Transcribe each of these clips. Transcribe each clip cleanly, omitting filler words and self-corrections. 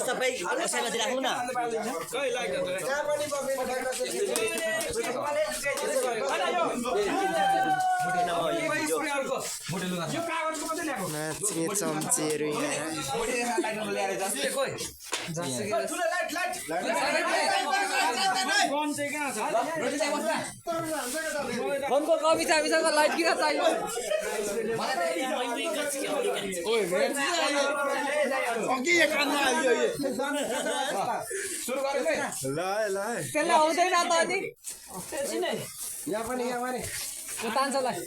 सबै कसैमाथि राखौँ न चम्चीहरू फोनको कविताको लाइट किन चाहियो त्यसले आउँदैन त अनि यहाँ पनि तान्छलाई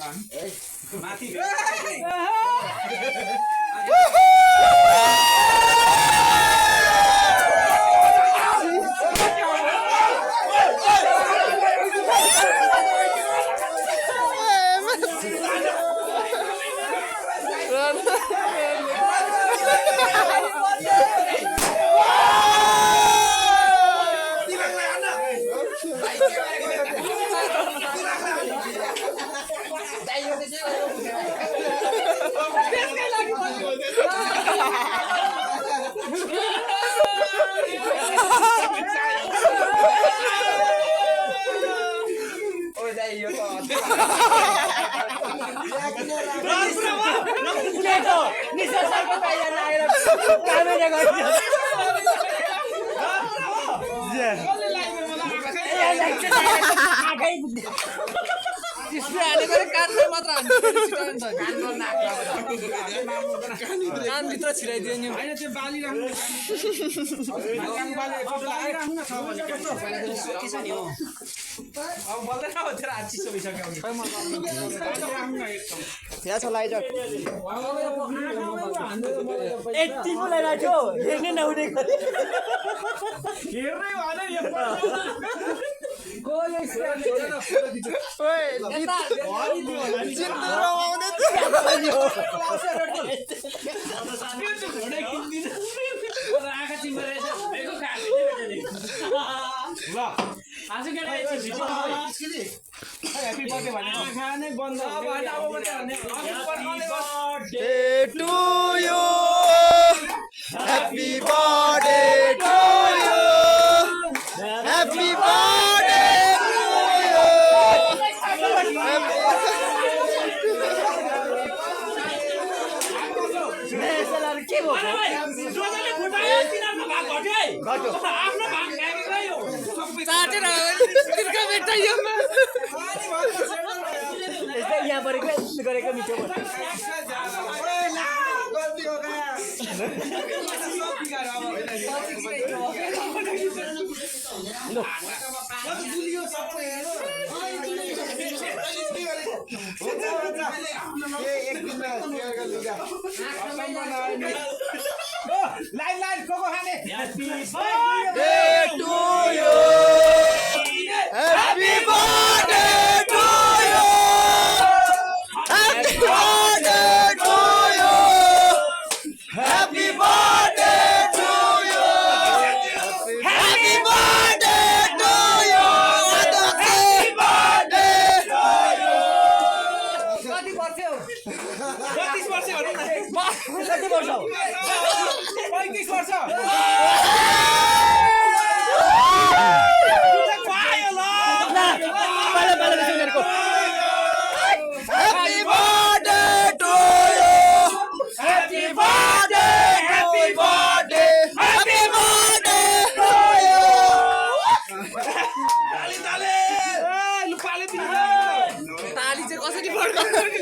कानभित्र छिराइदियो नि होइन त्यो बाली राख्नु अब बोल्दैन हो तेरो हात चिसो भइसक्यो यहाँ छ लाइट यति मलाई राख्यो हेर्नै नहुनेको हेर्नै भएन Happy birthday भनेको खाने बन्द to you. Happy birthday to you. Happy birthday to you. यहाँ गरेको मिठो लाइन कोको खाने Happy birthday to you. Happy birthday to you. Happy birthday to you. Happy birthday to you. Happy birthday to you. Happy birthday to you. कति वर्ष हो 32 वर्ष हो कति वर्ष हो 35 वर्ष Happy birthday to you. Happy birthday. Happy birthday. Happy birthday to you. ताली चाहिँ कसरी पड्काउने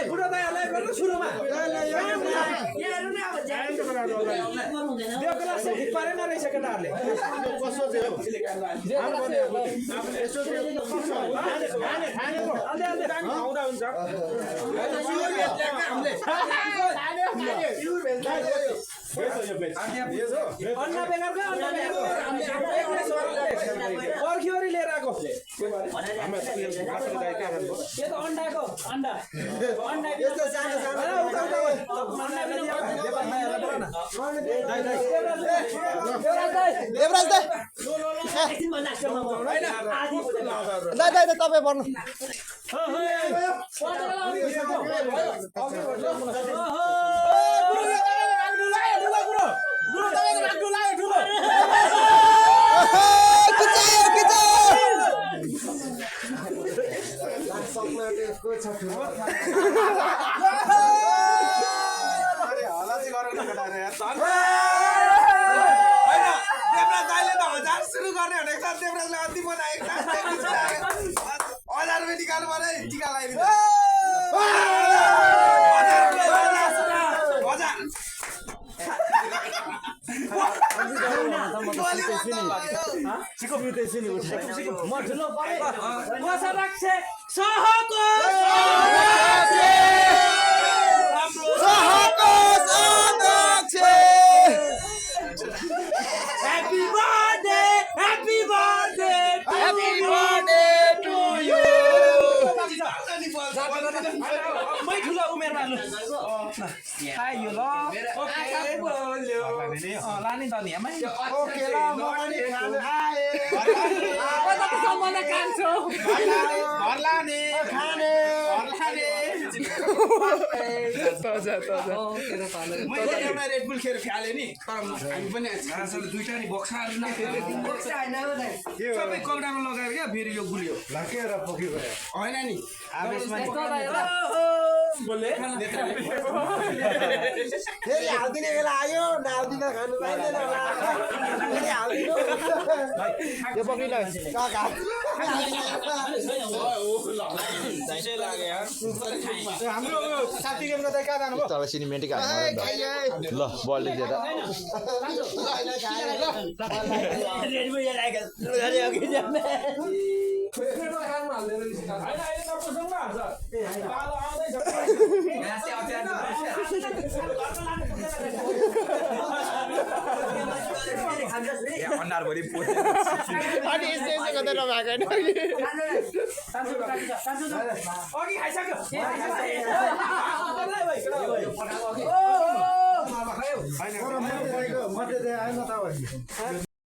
बुढो दाइहरूलाई गर्नु सुरुमा परेन रहेछ केटाहरूले अन्डा बेगरको अन्डा पर्खिवरी लिएर आएको यो त अन्डाको अन्डा अन्डा देवराज दाइ दाइ दाइ तपाईँ भन्नु सुरु गर्ने भनेको छ देवराजले अन्तिम बनाएको छ 1000 रुपैयाँ निकाल्नु पर्यो टिका लगाइदिनु चिको बितेछु नि उठे म ठुलो परे बसा राख्छे सहको Happy birthday to you मै ठुलो उमेरमा लु खायो ल लाने त नि आमा ओके ल म पनि खानु आए सम्बन्ध कान्छो घर लाने खाने मैले एउटा रेड बुल खेर फ्याले नि तर हामी पनि आजले दुईटा नि बक्साहरु नै सबै कगडामा लगाएर क्या फेरि यो गुलियो लाकेर पोखी गयो हैन नि आवेशमा बोले फेरि हाल्दिने बेला आयो नहाल्दिँदा खानु पाइँदैन होला फेरि हाल्दिनु यो पक्रिन काका हाम्रो साथी गेमको त कहाँ जानु तल सिनेमेटिक हाल्नु ल बलले दिएर रेड बुल यार गरे अघि जाने अन्डार भरि पोछ अनि यसो गर्दै नभएको अघि खाइसक्यो होइन